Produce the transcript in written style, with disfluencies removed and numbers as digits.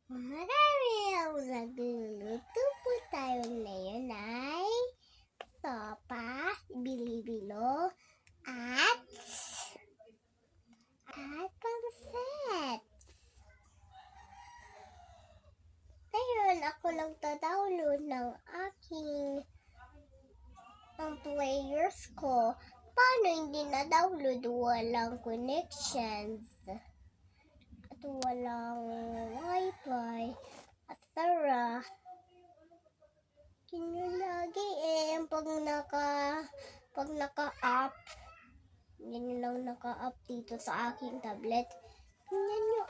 Marami ang nagluluto po tayo ngayon ay sopa, bilibilo, at pansit. Ngayon ako lang download ng aking players ko. Paano hindi na-download? Walang connections. At walang wifi. At tara. Ganyan lagi pag naka-up. Ganyan lang naka-up dito sa aking tablet. Ganyan nyo